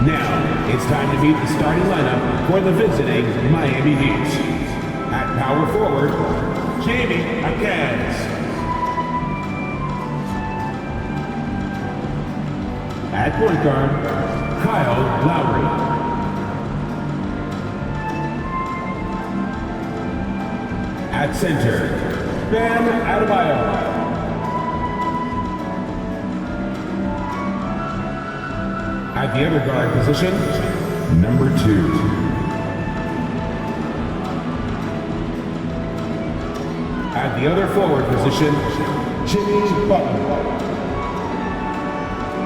Now, it's time to meet the starting lineup for the visiting Miami Heat. At power forward, Jamie Akez. At point guard, Kyle Lowry. At center, Bam Adebayo. At the other guard position, number 2. At the other forward position, Jimmy Butler.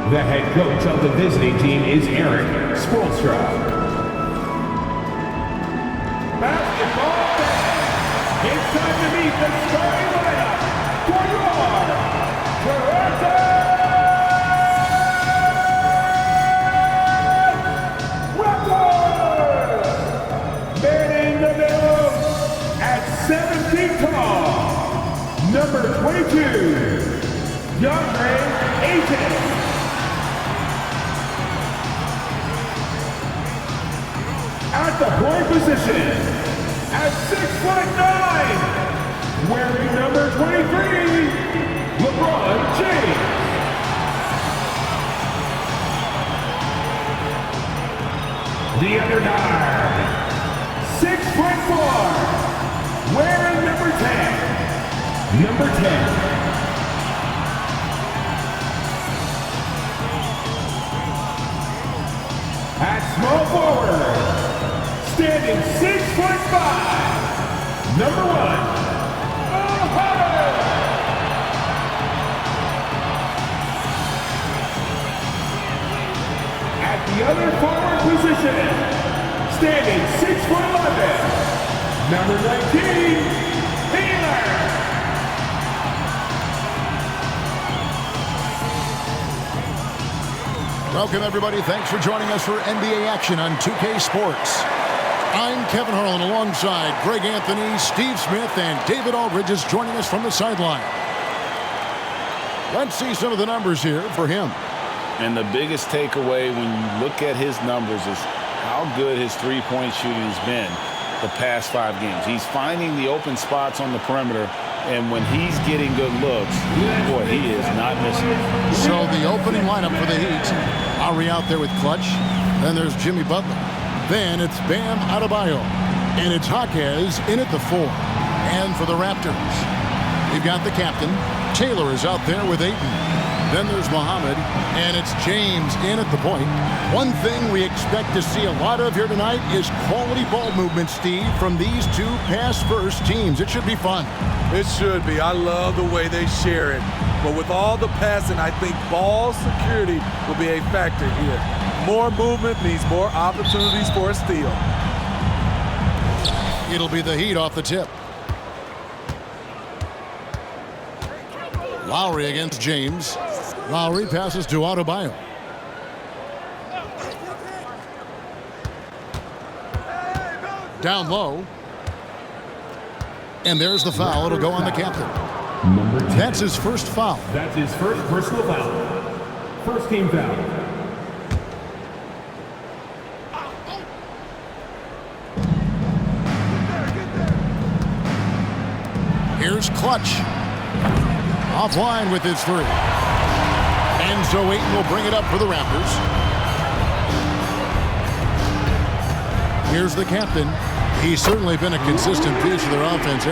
The head coach of the visiting team is Eric Spoelstra. Basketball fans, it's time to meet the starting lineup for your Toronto Raptors! Manning the middle at 7 feet tall, number 22, DeAndre Ayton. At the point position, at 6'9", wearing number 23, LeBron James. The other guard, 6'4", wearing number 10, number 10. At small forward, standing 6'5", number 1, Ohio. At the other forward position, standing 6'11", number 19, Taylor. Welcome, everybody. Thanks for joining us for NBA action on 2K Sports. I'm Kevin Harlan alongside Greg Anthony, Steve Smith, and David Aldridge is joining us from the sideline. Let's see some of the numbers here for him. And the biggest takeaway when you look at his numbers is how good his three-point shooting has been the past 5 games. He's finding the open spots on the perimeter, and when he's getting good looks, boy, he is not missing. So the opening lineup for the Heat, Lowry out there with Clutch. Then there's Jimmy Butler. Then it's Bam Adebayo. And it's Jaquez in at the 4. And for the Raptors, we've got the captain. Taylor is out there with Ayton. Then there's Muhammad, and it's James in at the point. One thing we expect to see a lot of here tonight is quality ball movement, Steve, from these two pass-first teams. It should be fun. It should be. I love the way they share it. But with all the passing, I think ball security will be a factor here. More movement means more opportunities for a steal. It'll be the Heat off the tip. Lowry against James. Lowry passes to Adebayo. Down low. And there's the foul. It'll go on the captain. Number 10. That's his first foul. That's his first personal foul. First team foul. Here's Clutch. Offline with his 3. And so Ayton will bring it up for the Raptors. Here's the captain. He's certainly been a consistent piece of their offense.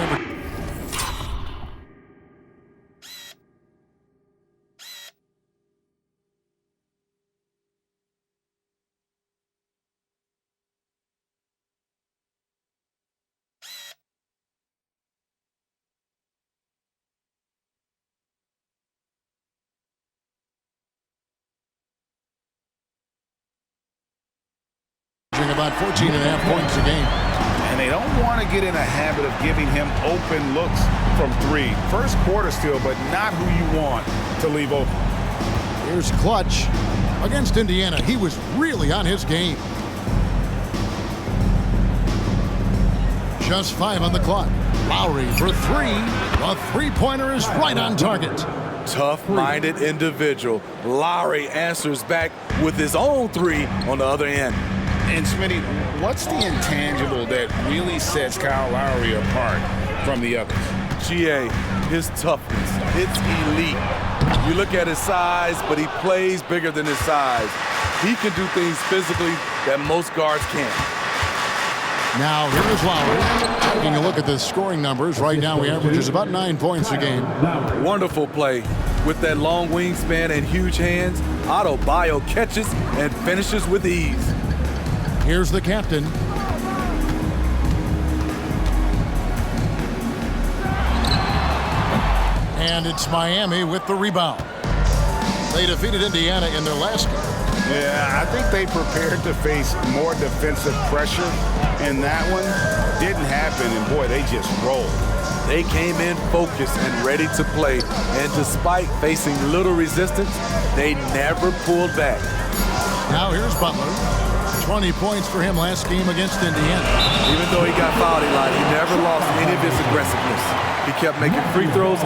About 14.5 points a game. And they don't want to get in a habit of giving him open looks from 3. First quarter still, but not who you want to leave open. Here's Clutch against Indiana. He was really on his game. Just 5 on the clock. Lowry for 3. The three-pointer is right on target. Tough-minded individual. Lowry answers back with his own 3 on the other end. And Smitty, what's the intangible that really sets Kyle Lowry apart from the others? GA, his toughness. It's elite. You look at his size, but he plays bigger than his size. He can do things physically that most guards can't. Now, here's Lowry. Taking a look at the scoring numbers. Right now, he averages about 9 points a game. Wonderful play. With that long wingspan and huge hands, Adebayo catches and finishes with ease. Here's the captain. And it's Miami with the rebound. They defeated Indiana in their last game. Yeah, I think they prepared to face more defensive pressure, and that one didn't happen, and boy, they just rolled. They came in focused and ready to play, and despite facing little resistance, they never pulled back. Now here's Butler. 20 points for him last game against Indiana. Even though he got fouled, Eli, he never lost any of his aggressiveness. He kept making free throws.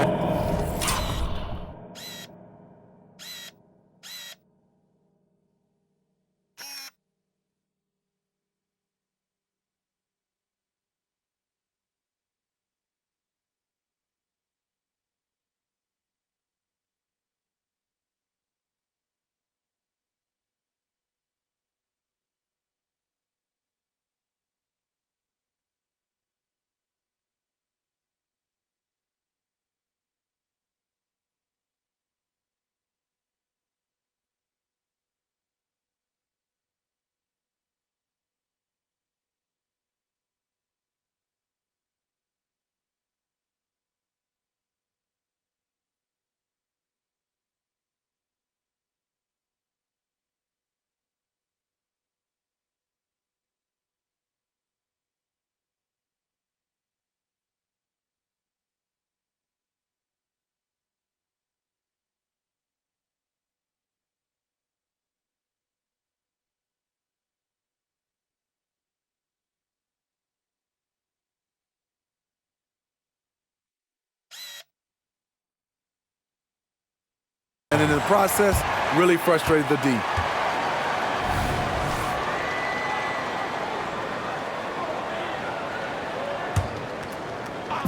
And in the process, really frustrated the D.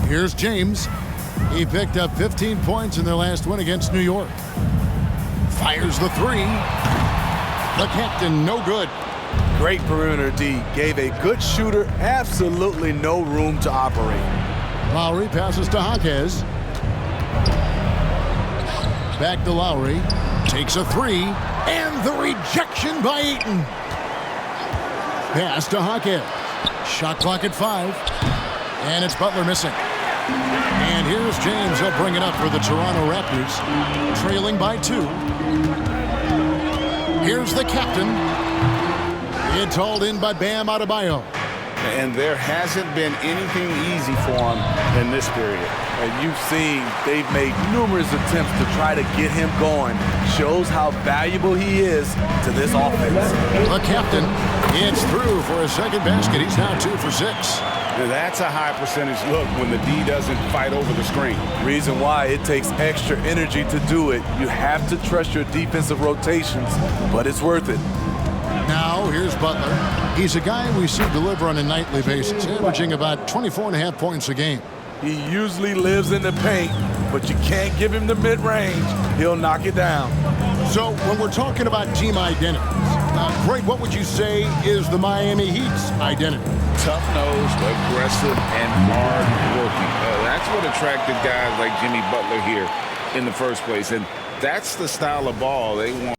Here's James. He picked up 15 points in their last win against New York. Fires the 3. The captain, no good. Great perimeter D. Gave a good shooter absolutely no room to operate. Lowry passes to Jaquez. Back to Lowry. Takes a 3. And the rejection by Eaton. Pass to Jaquez. Shot clock at 5. And it's Butler missing. And here's James. He'll bring it up for the Toronto Raptors. Trailing by 2. Here's the captain. It's hauled in by Bam Adebayo. And there hasn't been anything easy for him in this period. And you've seen they've made numerous attempts to try to get him going. Shows how valuable he is to this offense. The captain, it's through for a second basket. He's now 2 for 6. Now that's a high percentage look when the D doesn't fight over the screen. Reason why it takes extra energy to do it. You have to trust your defensive rotations, but it's worth it. Now, here's Butler. He's a guy we see deliver on a nightly basis, averaging about 24.5 points a game. He usually lives in the paint, but you can't give him the mid-range. He'll knock it down. So, when we're talking about team identities, Greg, what would you say is the Miami Heat's identity? Tough-nosed, aggressive, and hard-working. That's what attracted guys like Jimmy Butler here in the first place, and that's the style of ball they want.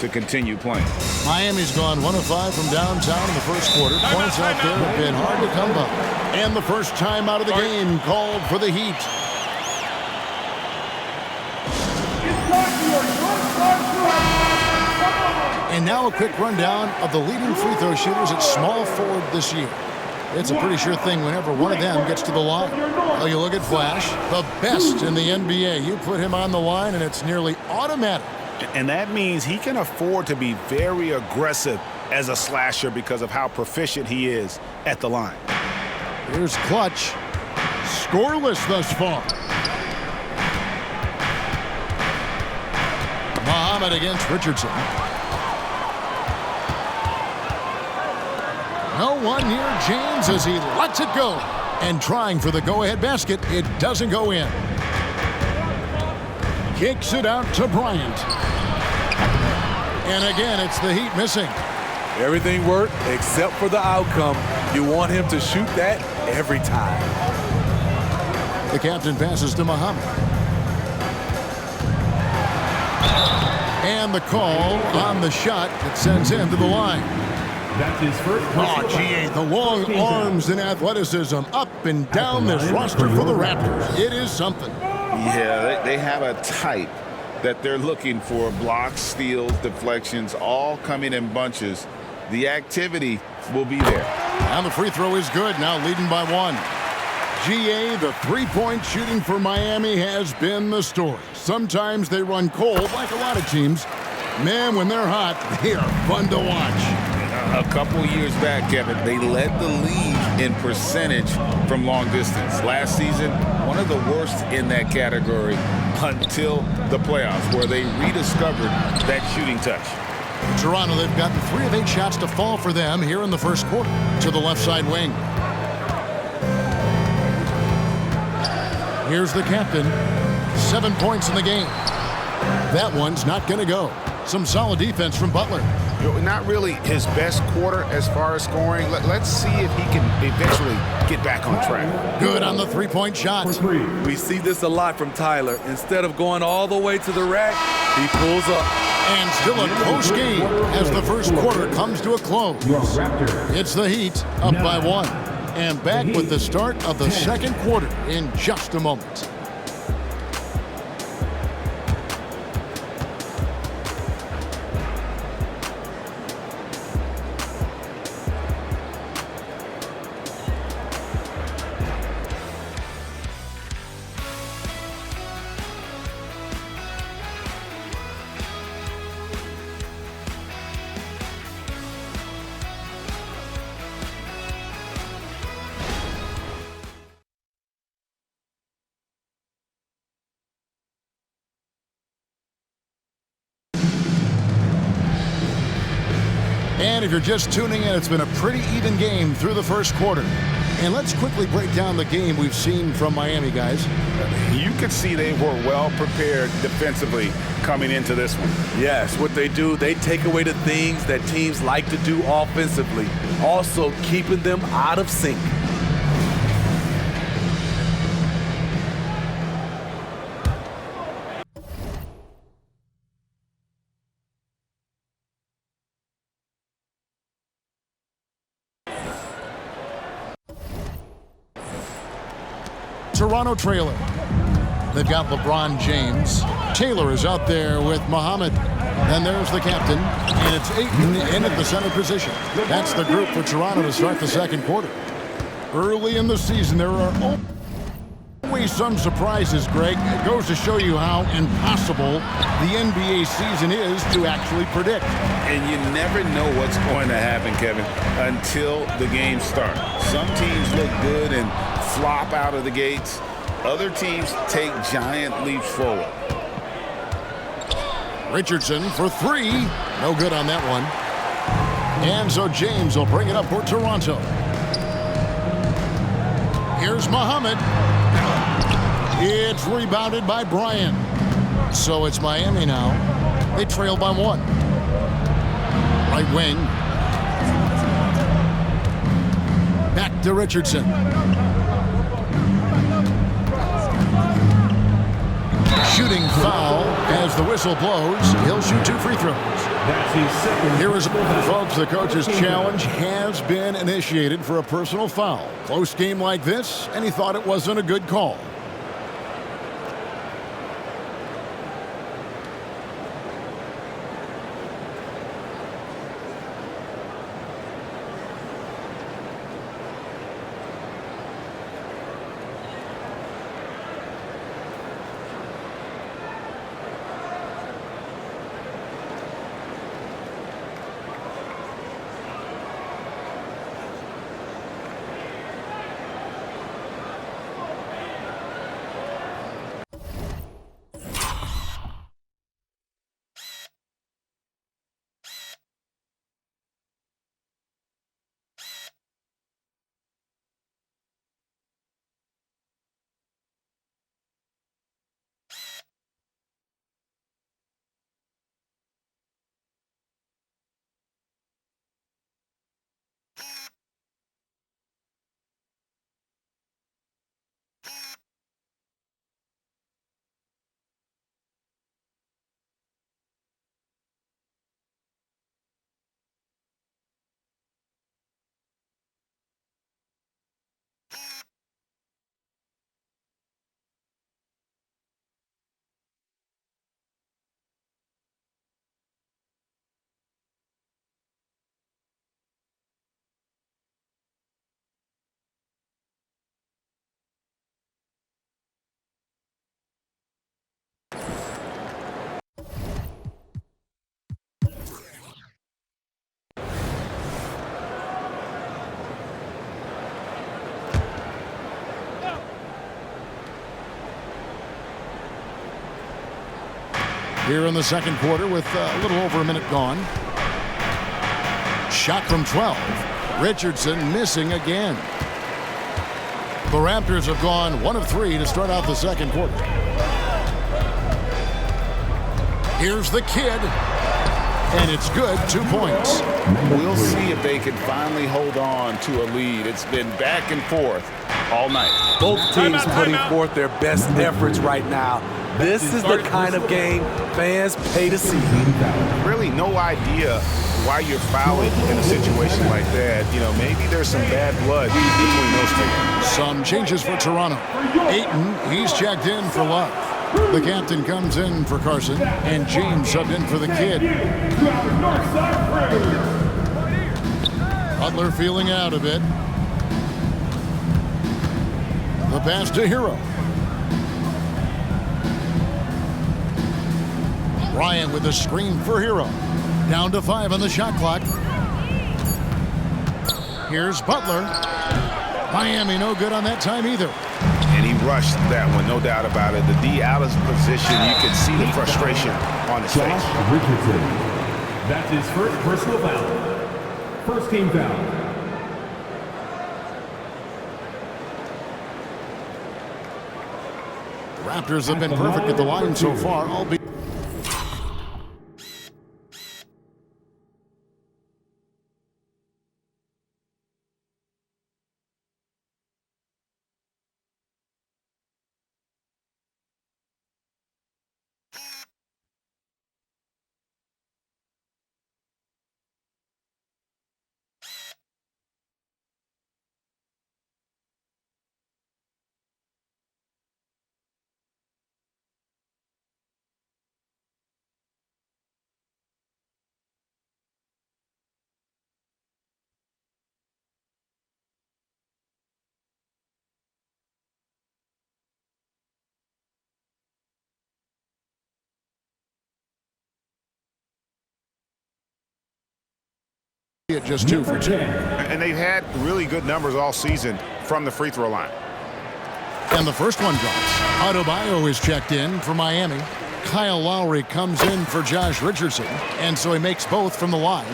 To continue playing. Miami's gone 1 of 5 from downtown in the first quarter. Points out there have been hard to come by. And the first time out of the game called for the Heat. It's time for your short start drive. And now a quick rundown of the leading free throw shooters at small forward this year. It's a pretty sure thing whenever one of them gets to the line. Oh, you look at Flash, the best in the NBA. You put him on the line, and it's nearly automatic. And that means he can afford to be very aggressive as a slasher because of how proficient he is at the line. Here's Clutch. Scoreless thus far. Muhammad against Richardson. No one near James as he lets it go. And trying for the go-ahead basket, it doesn't go in. Kicks it out to Bryant. And again, it's the Heat missing. Everything worked except for the outcome. You want him to shoot that every time. The captain passes to Muhammad. And the call on the shot that sends him to the line. That's his first. Oh, GA, the long arms and athleticism up and down this roster for the Raptors. It is something. Yeah, they have a type that they're looking for. Blocks, steals, deflections, all coming in bunches. The activity will be there. And the free throw is good, now leading by 1. GA, the three-point shooting for Miami has been the story. Sometimes they run cold like a lot of teams. Man, when they're hot, they are fun to watch. A couple years back, Kevin, they led the league in percentage from long distance. Last season, one of the worst in that category until the playoffs, where they rediscovered that shooting touch. Toronto, they've gotten 3 of 8 shots to fall for them here in the first quarter. To the left side wing. Here's the captain. 7 points in the game. That one's not going to go. Some solid defense from Butler. Not really his best quarter as far as scoring. Let's see if he can eventually get back on track. Good on the three-point shot. We see this a lot from Tyler. Instead of going all the way to the rack, he pulls up. And still a close game as the first quarter comes to a close. It's the Heat up by 1. And back with the start of the second quarter in just a moment. And if you're just tuning in, it's been a pretty even game through the first quarter. And let's quickly break down the game we've seen from Miami, guys. You could see they were well prepared defensively coming into this one. Yes, what they do, they take away the things that teams like to do offensively, also keeping them out of sync. Toronto trailer. They've got LeBron James. Taylor is out there with Muhammad. And there's the captain. And it's Ayton in at the center position. That's the group for Toronto to start the second quarter. Early in the season, there are always some surprises, Greg. It goes to show you how impossible the NBA season is to actually predict. And you never know what's going to happen, Kevin, until the game starts. Some teams look good and flop out of the gates. Other teams take giant leaps forward. Richardson for 3. No good on that one. And so James will bring it up for Toronto. Here's Muhammad. It's rebounded by Bryant. So it's Miami now. They trail by 1. Right wing. Back to Richardson. Shooting foul as the whistle blows. He'll shoot 2 free throws. Here is, folks, the coach's challenge has been initiated for a personal foul. Close game like this, and he thought it wasn't a good call. here in the second quarter with a little over a minute gone. Shot from 12. Richardson missing again. The Raptors have gone 1 of 3 to start out the second quarter. Here's the kid. And it's good, 2 points. We'll see if they can finally hold on to a lead. It's been back and forth all night. Both teams putting forth their best efforts right now. This is the kind of game fans pay to see. Really no idea why you're fouling in a situation like that. You know, maybe there's some bad blood between those two. Some changes for Toronto. Ayton, he's checked in for Love. The captain comes in for Carson, and James subbed in for the kid. Butler feeling out a bit. The pass to Hero. Bryant with a screen for Hero. Down to 5 on the shot clock. Here's Butler. Miami no good on that time either. And he rushed that one, no doubt about it. The D out of position, you can see the frustration on his face. Richardson. That's his first personal foul. First team foul. The Raptors have been perfect at the line so far, albeit just 2 for 2. And they've had really good numbers all season from the free throw line. And the first one drops. Adebayo is checked in for Miami. Kyle Lowry comes in for Josh Richardson, and so he makes both from the line.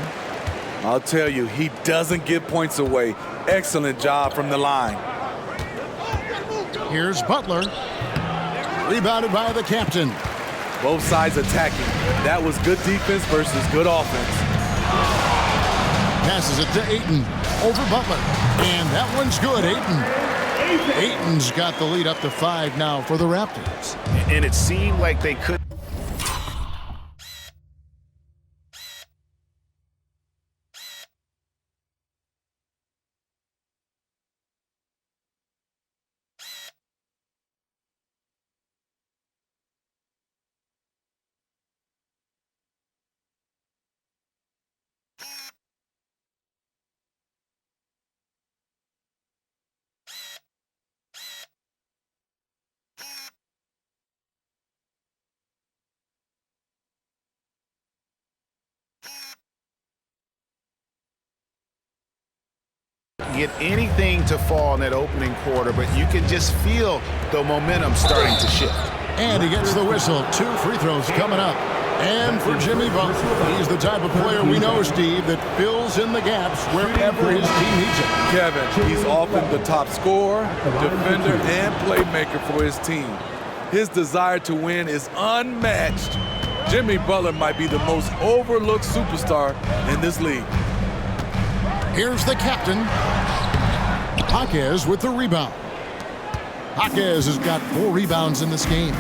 I'll tell you, he doesn't give points away. Excellent job from the line. Here's Butler. Rebounded by the captain. Both sides attacking. That was good defense versus good offense. Passes it to Ayton. Over Butler. And that one's good, Ayton. Ayton's got the lead up to 5 now for the Raptors. And it seemed like they could. Get anything to fall in that opening quarter, but you can just feel the momentum starting to shift. And he gets the whistle. 2 free throws coming up. And for Jimmy Butler, he's the type of player we know, Steve, that fills in the gaps wherever his team needs it. Kevin, he's often the top scorer, defender, and playmaker for his team. His desire to win is unmatched. Jimmy Butler might be the most overlooked superstar in this league. Here's the captain. Jaquez with the rebound. Jaquez has got 4 rebounds in this game.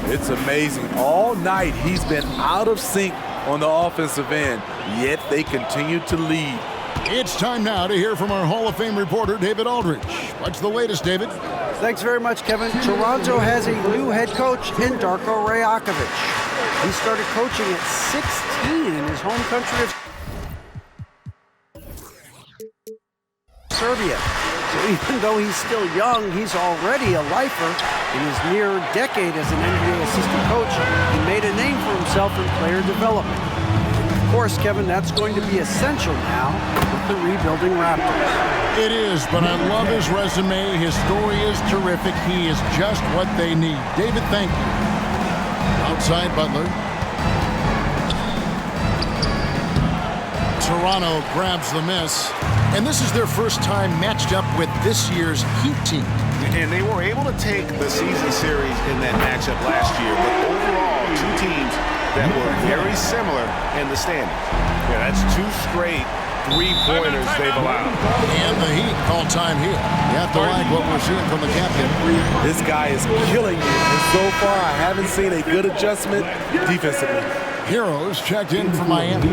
It's amazing. All night he's been out of sync on the offensive end, yet they continue to lead. It's time now to hear from our Hall of Fame reporter, David Aldridge. What's the latest, David? Thanks very much, Kevin. Toronto has a new head coach in Darko Rajakovic. He started coaching at 16 in his home country of Serbia. So even though he's still young, he's already a lifer. In his near decade as an NBA assistant coach, he made a name for himself in player development. Of course, Kevin, that's going to be essential now with the rebuilding Raptors. It is, but I love his resume. His story is terrific. He is just what they need. David, thank you. Outside Butler. Toronto grabs the miss. And this is their first time matched up with this year's Heat team. And they were able to take the season series in that matchup last year, but overall, two teams that were very similar in the standings. Yeah, that's 2 straight three-pointers they've allowed. And the Heat call time here. You have to like what we're seeing from the captain. This guy is killing you. And so far, I haven't seen a good adjustment defensively. Heroes checked in from Miami.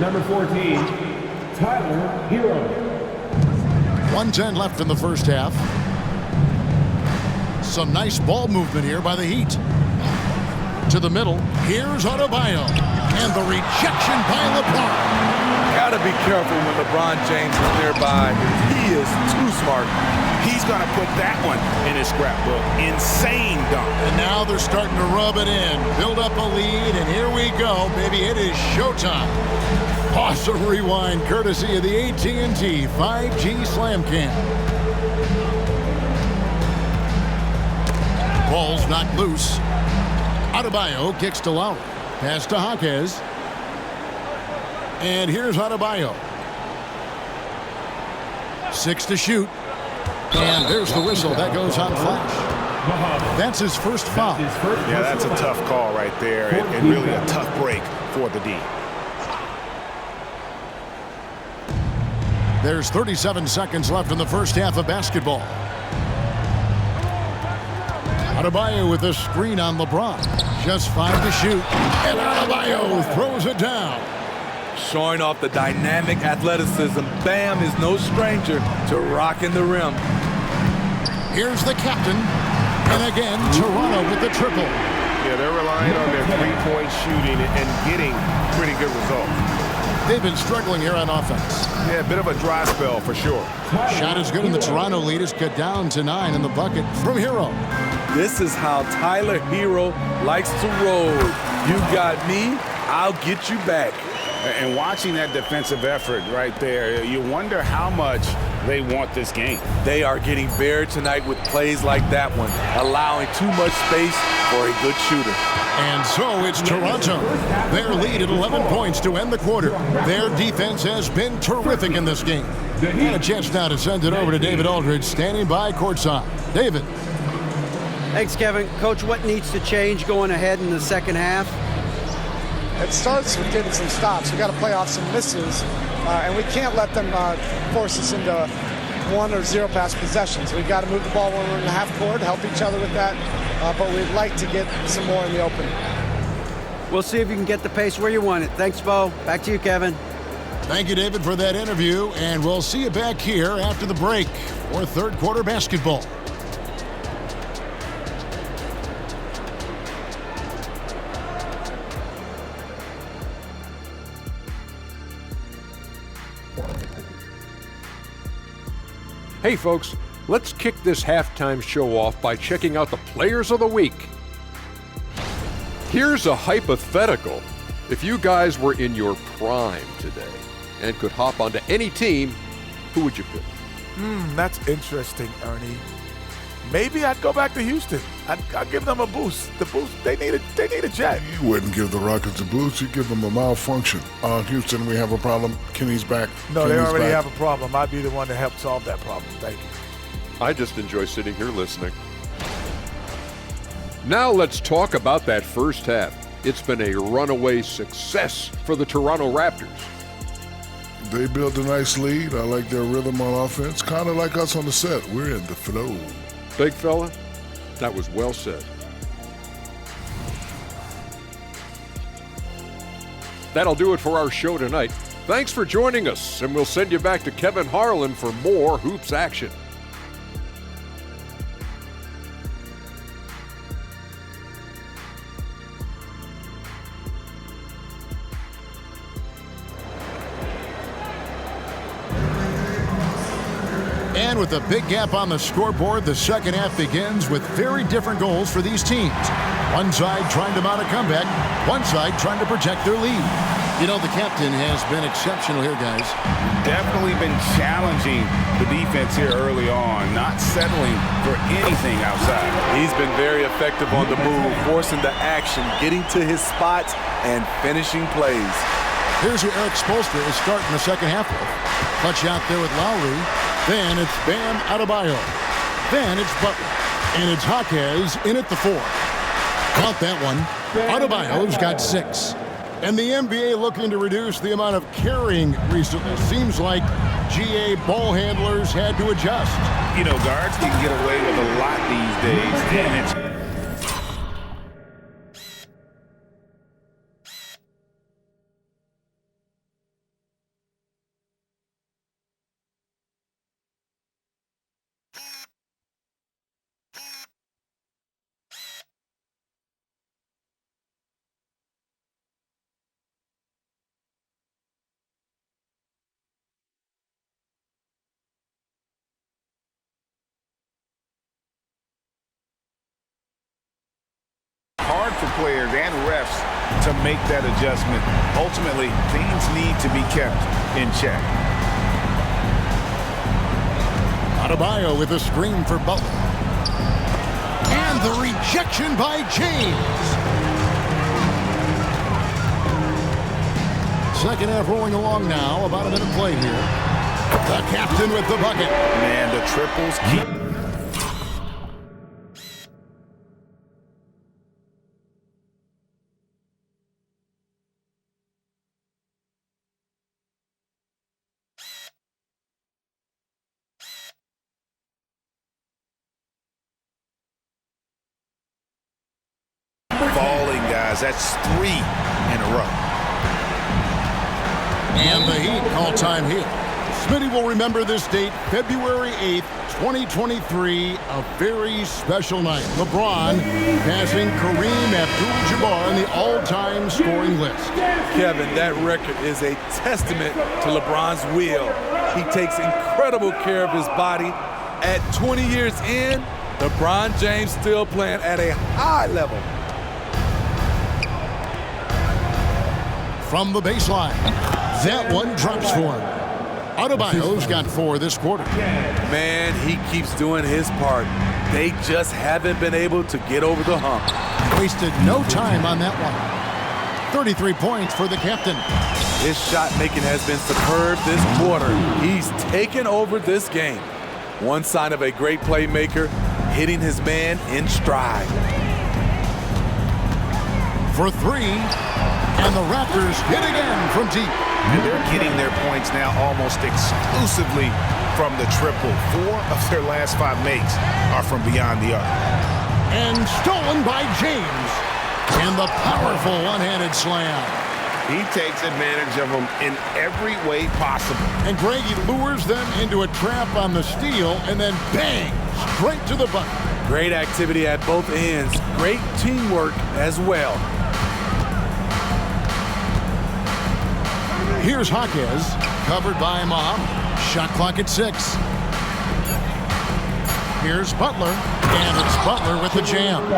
Number 14, Tyler Hero. 1:10 left in the first half. Some nice ball movement here by the Heat. To the middle. Here's Adebayo. And the rejection by LeBron. Gotta be careful when LeBron James is nearby. He is too smart. He's going to put that one in his scrapbook. Insane dunk. And now they're starting to rub it in. Build up a lead, and here we go. Baby, it is showtime. Awesome rewind courtesy of the AT&T 5G Slam Cam. Ball's knocked loose. Adebayo kicks to Lowry. Pass to Jaquez. And here's Adebayo. 6 to shoot. And there's the whistle. That goes on flash. That's his first foul. Yeah, that's a tough call right there, and really a tough break for the D. There's 37 seconds left in the first half of basketball. Adebayo with a screen on LeBron. Just 5 to shoot. And Adebayo throws it down. Showing off the dynamic athleticism. Bam is no stranger to rocking the rim. Here's the captain. And again, Toronto with the triple. Yeah, they're relying on their three-point shooting and getting pretty good results. They've been struggling here on offense. Yeah, a bit of a dry spell for sure. Shot is good, and the Toronto lead is cut down to 9 in the bucket from Hero. This is how Tyler Hero likes to roll. You got me, I'll get you back. And watching that defensive effort right there, you wonder how much they want this game. They are getting buried tonight with plays like that one, allowing too much space for a good shooter. And so it's Toronto. Their lead at 11 points to end the quarter. Their defense has been terrific in this game. And a chance now to send it over to David Aldridge, standing by courtside. David. Thanks, Kevin. Coach, what needs to change going ahead in the second half? It starts with getting some stops. We got to play off some misses, and we can't let them force us into 1 or 0 pass possessions. We've got to move the ball when we're in the half court, help each other with that, but we'd like to get some more in the open. We'll see if you can get the pace where you want it. Thanks, Bo. Back to you, Kevin. Thank you, David, for that interview, and we'll see you back here after the break for third quarter basketball. Hey folks, let's kick this halftime show off by checking out the Players of the Week. Here's a hypothetical. If you guys were in your prime today and could hop onto any team, who would you pick? That's interesting, Ernie. Maybe I'd go back to Houston. I'd give them a boost. The boost, they need a jet. You wouldn't give the Rockets a boost. You give them a malfunction. Houston, we have a problem. Kenny's back. No, they Kenny's already back. have a problem. I'd be the one to help solve that problem. Thank you. I just enjoy sitting here listening. Now let's talk about that first half. It's been a runaway success for the Toronto Raptors. They built a nice lead. I like their rhythm on offense. Kind of like us on the set. We're in the flow. Big fella, that was well said. That'll do it for our show tonight. Thanks for joining us, and we'll send you back to Kevin Harlan for more Hoops action. And with a big gap on the scoreboard, the second half begins with very different goals for these teams. One side trying to mount a comeback, one side trying to protect their lead. You know, the captain has been exceptional here, guys. Definitely been challenging the defense here early on, not settling for anything outside. He's been very effective on the move, forcing the action, getting to his spots, and finishing plays. Here's who Eric Spoelstra is starting the second half with. Clutch out there with Lowry. Then it's Bam Adebayo. Then it's Butler. And it's Jaquez in at the 4. Count that one. Adebayo's got 6. And the NBA looking to reduce the amount of carrying recently. Seems like GA ball handlers had to adjust. You know, guards can get away with a lot these days, and it's hard for players and refs to make that adjustment. Ultimately, things need to be kept in check. Adebayo with a screen for Butler. And the rejection by James. Second half rolling along now. About a minute play here. The captain with the bucket. Man, the triples keep... falling, guys. That's 3 in a row. And the Heat call time here. Smitty will remember this date, February 8th, 2023, a very special night. LeBron passing Kareem Abdul-Jabbar on the all-time scoring list. Kevin, that record is a testament to LeBron's will. He takes incredible care of his body. At 20 years in, LeBron James still playing at a high level. From the baseline, that one drops for him. Adebayo's got 4 this quarter. Man, he keeps doing his part. They just haven't been able to get over the hump. Wasted no time on that one. 33 points for the captain. His shot making has been superb this quarter. He's taken over this game. One sign of a great playmaker, hitting his man in stride. For 3. And the Raptors hit again from deep. And they're getting their points now almost exclusively from the triple. 4 of their last 5 makes are from beyond the arc. And stolen by James. And the powerful one-handed slam. He takes advantage of them in every way possible. And Greggy lures them into a trap on the steal and then bang, straight to the bucket. Great activity at both ends. Great teamwork as well. Here's Jaquez, covered by Muhammad. Shot clock at 6. Here's Butler, and it's Butler with the jam.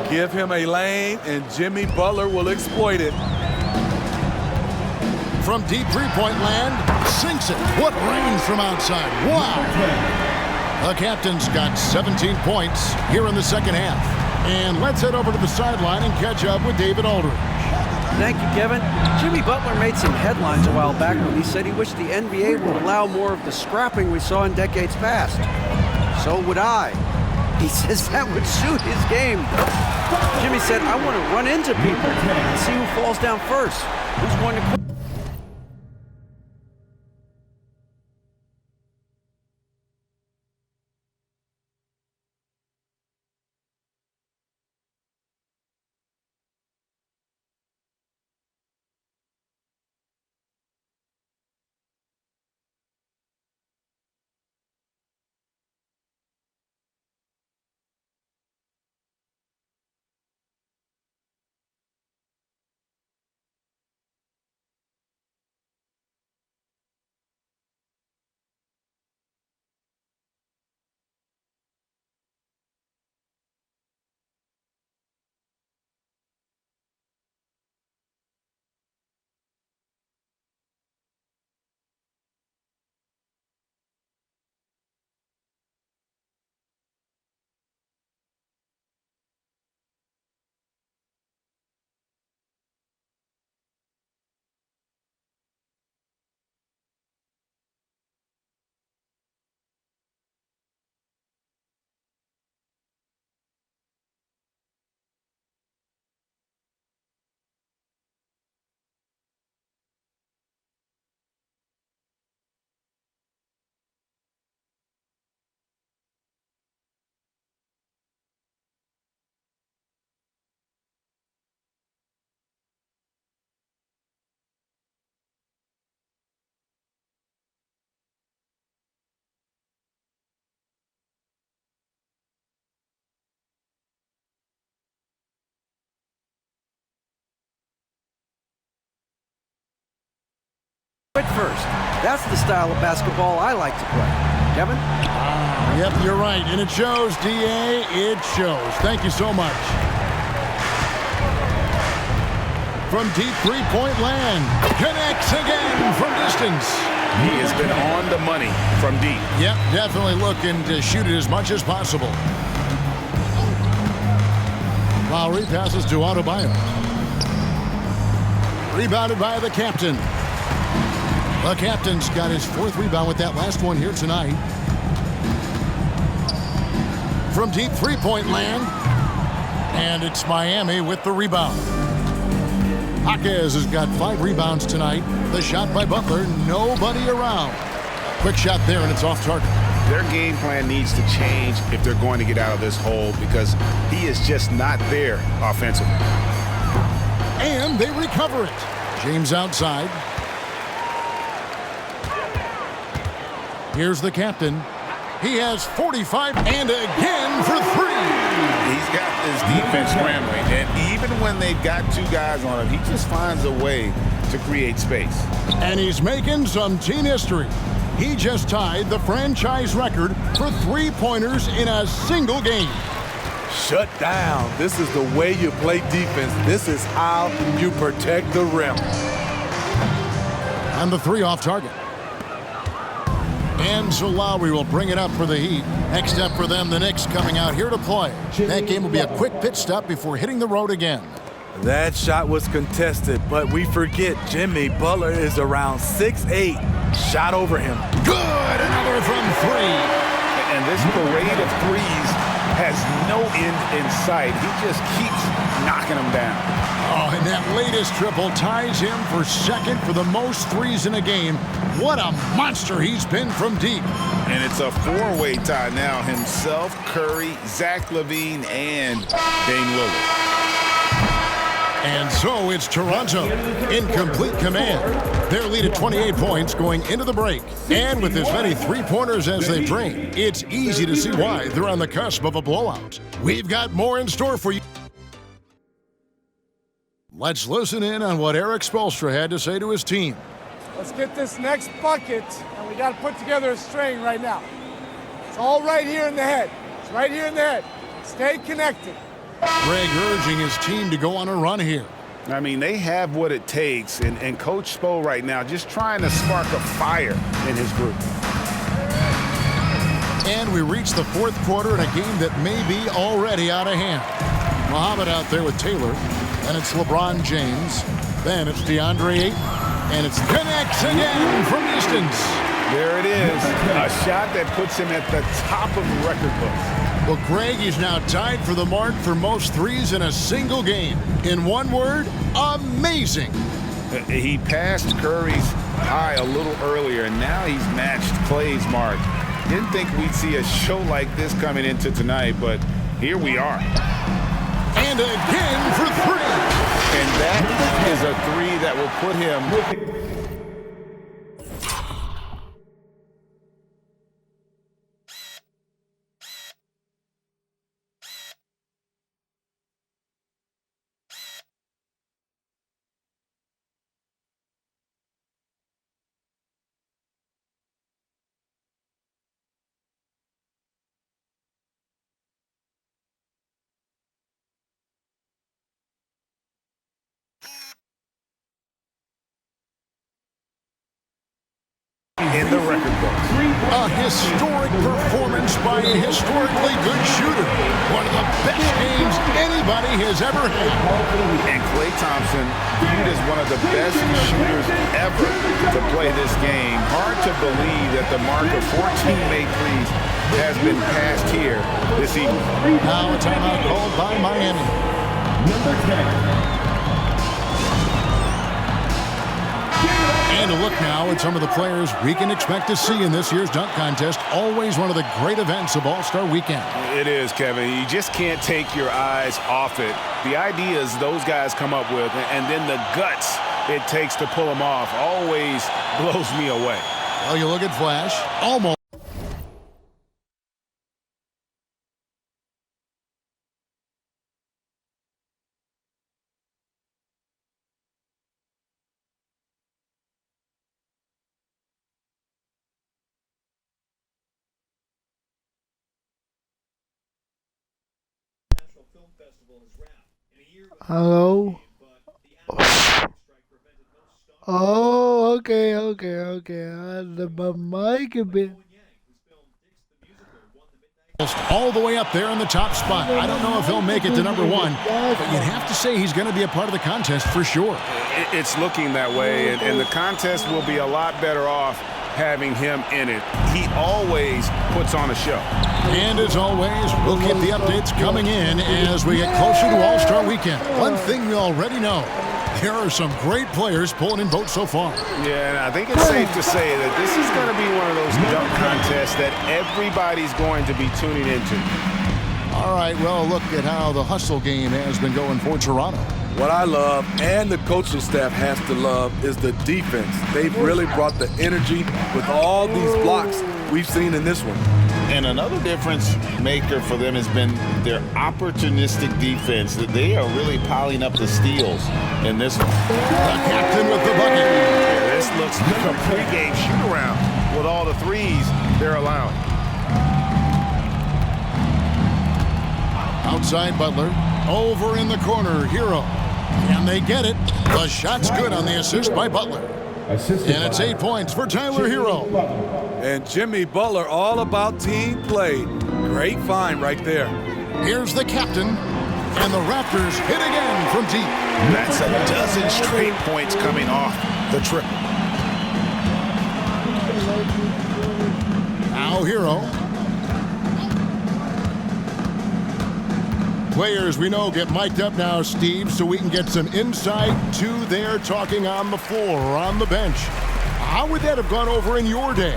Give him a lane, and Jimmy Butler will exploit it. From deep three-point land, sinks it. What range from outside. Wow. The captain's got 17 points here in the second half. And let's head over to the sideline and catch up with David Aldridge. Thank you, Kevin. Jimmy Butler made some headlines a while back when he said he wished the NBA would allow more of the scrapping we saw in decades past. So would I. He says that would suit his game. Jimmy said, I want to run into people and see who falls down first. Who's going to quit? Quit first. That's the style of basketball I like to play. Kevin? Yep, you're right. And it shows, D.A. It shows. Thank you so much. From deep three-point land. Connects again from distance. He has been on the money from deep. Yep, definitely looking to shoot it as much as possible. Lowry passes to Adebayo. Rebounded by the captain. The captain's got his 4th rebound with that last one here tonight. From deep three-point land. And it's Miami with the rebound. Jaquez has got 5 rebounds tonight. The shot by Butler, nobody around. Quick shot there, and it's off target. Their game plan needs to change if they're going to get out of this hole because he is just not there offensively. And they recover it. James outside. Here's the captain. He has 45 and again for 3. He's got this defense scrambling, and even when they've got 2 guys on him, he just finds a way to create space. And he's making some team history. He just tied the franchise record for 3-pointers in a single game. Shut down. This is the way you play defense. This is how you protect the rim. And the 3 off target. And so Lowry will bring it up for the Heat. Next up for them, the Knicks coming out here to play. That game will be a quick pit stop before hitting the road again. That shot was contested, but we forget Jimmy Butler is around 6'8". Shot over him. Good! Another from 3. And this parade of threes has no end in sight. He just keeps knocking them down. Oh, and that latest triple ties him for 2nd for the most threes in a game. What a monster he's been from deep. And it's a 4-way tie now. Himself, Curry, Zach LaVine, and Dame Lillard. And so it's Toronto in complete command. Their lead at 28 points going into the break. And with as many 3-pointers as they've drained, it's easy to see why they're on the cusp of a blowout. We've got more in store for you. Let's listen in on what Eric Spoelstra had to say to his team. Let's get this next bucket, and we got to put together a string right now. It's all right here in the head. It's right here in the head. Stay connected. Greg urging his team to go on a run here. I mean, they have what it takes, and Coach Spo right now just trying to spark a fire in his group. And we reach the 4th quarter in a game that may be already out of hand. Muhammad out there with Taylor, and it's LeBron James. Then it's DeAndre Ayton, and it's connects again from distance. There it is, a shot that puts him at the top of the record books. Well, Greg is now tied for the mark for most threes in a single game. In one word, amazing. He passed Curry's high a little earlier, and now he's matched Clay's mark. Didn't think we'd see a show like this coming into tonight, but here we are. And again for 3. And that is a 3 that will put him in the record book. A historic performance by a historically good shooter. One of the best games anybody has ever had. And Klay Thompson viewed as one of the best shooters ever to play this game. Hard to believe that the mark of 14 made threes has been passed here this evening. Now a timeout called by Miami. Number 10. And a look now at some of the players we can expect to see in this year's dunk contest. Always one of the great events of All-Star Weekend. It is, Kevin. You just can't take your eyes off it. The ideas those guys come up with, and then the guts it takes to pull them off, always blows me away. Well, you look at Flash, almost. Hello? Oh, okay. The mic a bit. All the way up there in the top spot. I don't know if he'll make it to number 1, but you'd have to say he's going to be a part of the contest for sure. It's looking that way, and the contest will be a lot better off having him in it. He always puts on a show. And as always, we'll keep the updates coming in as we get closer to All-Star Weekend. One thing we already know, there are some great players pulling in votes so far. Yeah, and I think it's safe to say that this is going to be one of those dunk contests that everybody's going to be tuning into. All right, well, look at how the hustle game has been going for Toronto. What I love, and the coaching staff has to love, is the defense. They've really brought the energy with all these blocks we've seen in this one. And another difference maker for them has been their opportunistic defense, that they are really piling up the steals in this one. The captain with the bucket. Yeah, this looks like a pregame shoot-around with all the threes they're allowing. Outside Butler, over in the corner, Hero. And they get it. The shot's good on the assist by Butler. And it's 8 points for Tyler Hero. And Jimmy Butler, all about team play. Great find right there. Here's the captain, and the Raptors hit again from deep. That's a dozen straight points coming off the triple. Now Hero. Players we know get mic'd up now, Steve, so we can get some insight to their talking on the floor or on the bench. How would that have gone over in your day?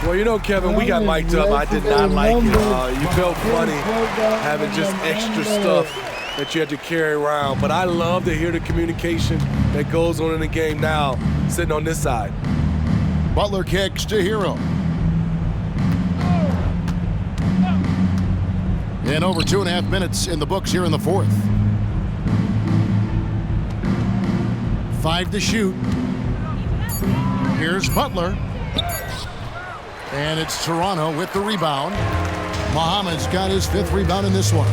Well, you know, Kevin, we got mic'd up. I did not like it. You felt funny having just extra stuff that you had to carry around. But I love to hear the communication that goes on in the game now, sitting on this side. Butler kicks to Hero. And over 2.5 minutes in the books here in the fourth. 5 to shoot. Here's Butler. And it's Toronto with the rebound. Muhammad's got his 5th rebound in this one.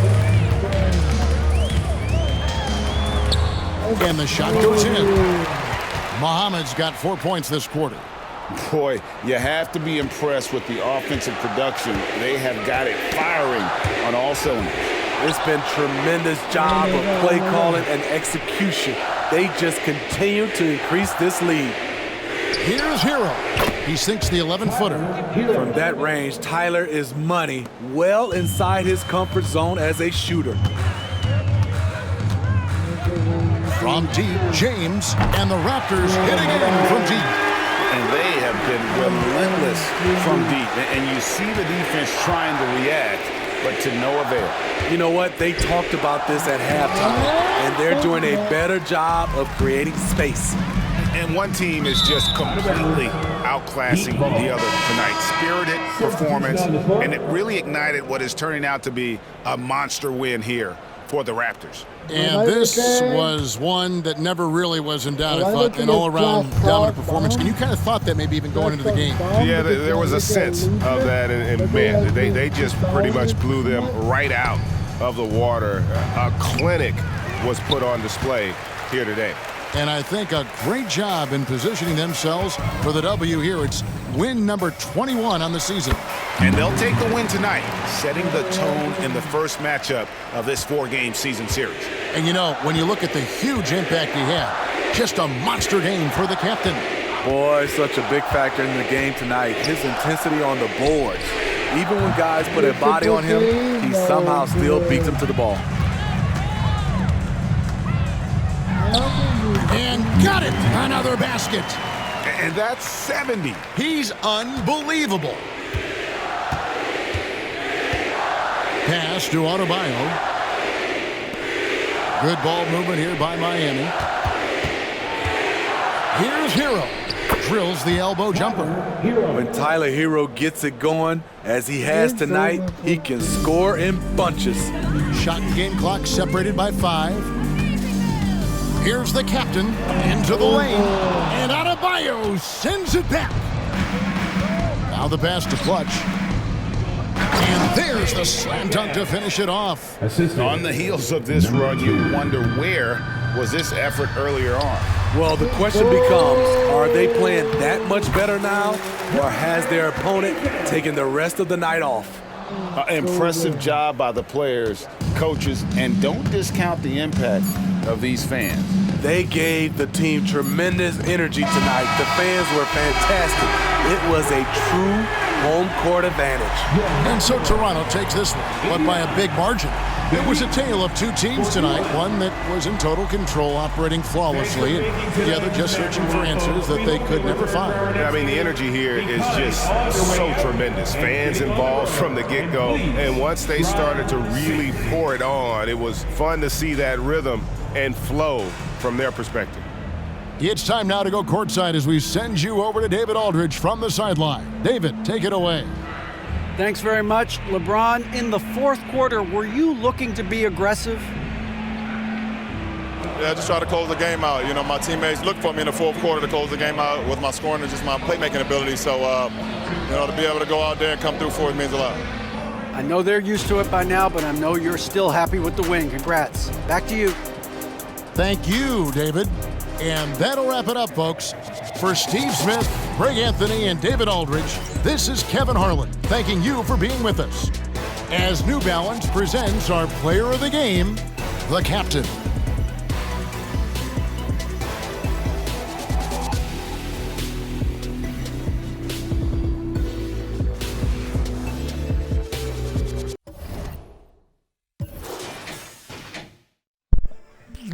And the shot goes in. Muhammad's got 4 points this quarter. Boy, you have to be impressed with the offensive production. They have got it firing on all cylinders. It's been tremendous job of play calling and execution. They just continue to increase this lead. Here's Hero. He sinks the 11-footer. From that range, Tyler is money, well inside his comfort zone as a shooter. From deep, James, and the Raptors hit again from deep. And they have been relentless from deep. And you see the defense trying to react, but to no avail. You know what? They talked about this at halftime, and they're doing a better job of creating space. And one team is just completely outclassing the other tonight. Spirited performance, and it really ignited what is turning out to be a monster win here for the Raptors. And this was one that never really was in doubt, I thought, an all-around dominant performance. And you kind of thought that maybe even going into the game. Yeah, there was a sense of that, and man, they just pretty much blew them right out of the water. A clinic was put on display here today. And I think a great job in positioning themselves for the W here. It's win number 21 on the season. And they'll take the win tonight, setting the tone in the first matchup of this 4-game season series. And you know, when you look at the huge impact he had, just a monster game for the captain. Boy, such a big factor in the game tonight. His intensity on the boards. Even when guys put a body on him, he somehow still beats them to the ball. And got it! Another basket. And that's 70. He's unbelievable. Pass to Adebayo. Good ball movement here by Miami. Here's Hero. Drills the elbow jumper. When Tyler Hero gets it going, as he has tonight, he can score in bunches. Shot and game clock separated by 5. Here's the captain into the lane, and Adebayo sends it back. Now the pass to Clutch. And there's the slam dunk to finish it off. On the heels of this run, you wonder where was this effort earlier on? Well, the question becomes, are they playing that much better now, or has their opponent taken the rest of the night off? Impressive job by the players, coaches, and don't discount the impact of these fans. They gave the team tremendous energy tonight. The fans were fantastic. It was a true home court advantage. And so Toronto takes this one, but by a big margin. It was a tale of two teams tonight, one that was in total control, operating flawlessly, and the other just searching for answers that they could never find. I mean, the energy here is just so tremendous. Fans involved from the get-go, and once they started to really pour it on, it was fun to see that rhythm and flow from their perspective. It's time now to go courtside as we send you over to David Aldridge from the sideline. David, take it away. Thanks very much. LeBron, in the fourth quarter, were you looking to be aggressive? Yeah, just try to close the game out. You know, my teammates looked for me in the fourth quarter to close the game out with my scoring and just my playmaking ability. So, you know, to be able to go out there and come through for it means a lot. I know they're used to it by now, but I know you're still happy with the win. Congrats. Back to you. Thank you, David. And that'll wrap it up, folks. For Steve Smith, Greg Anthony, and David Aldridge, this is Kevin Harlan thanking you for being with us as New Balance presents our player of the game, the captain.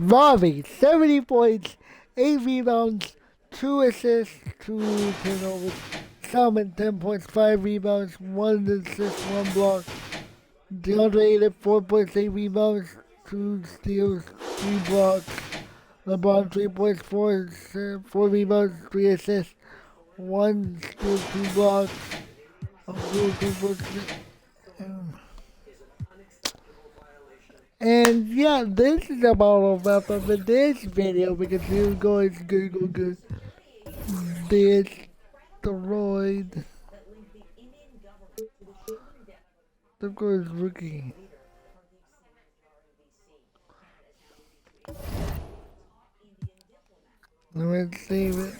Bobby, 70 points, 8 rebounds, 2 assists, 2 turnovers. Salmon, 10 points, 5 rebounds, 1 assist, 1 block. DeAndre Ayton, 4 points, 8 rebounds, 2 steals, 3 blocks. LeBron, 3 points, 4 rebounds, 3 assists, 1 steal, 2 blocks. And yeah, this is about a wrap up of this video because here we go, it's gonna go good. Destroyed. The goes rookie. Let's save it.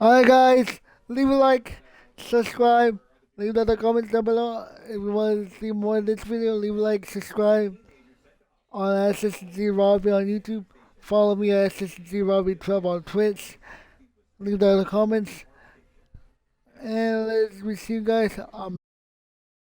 Alright guys, leave a like, subscribe. Leave down the comments down below. If you want to see more of this video, leave a like, subscribe on SSG Robbie on YouTube. Follow me at SSG Robbie 12 on Twitch. Leave down the comments. And let's see you guys. I'm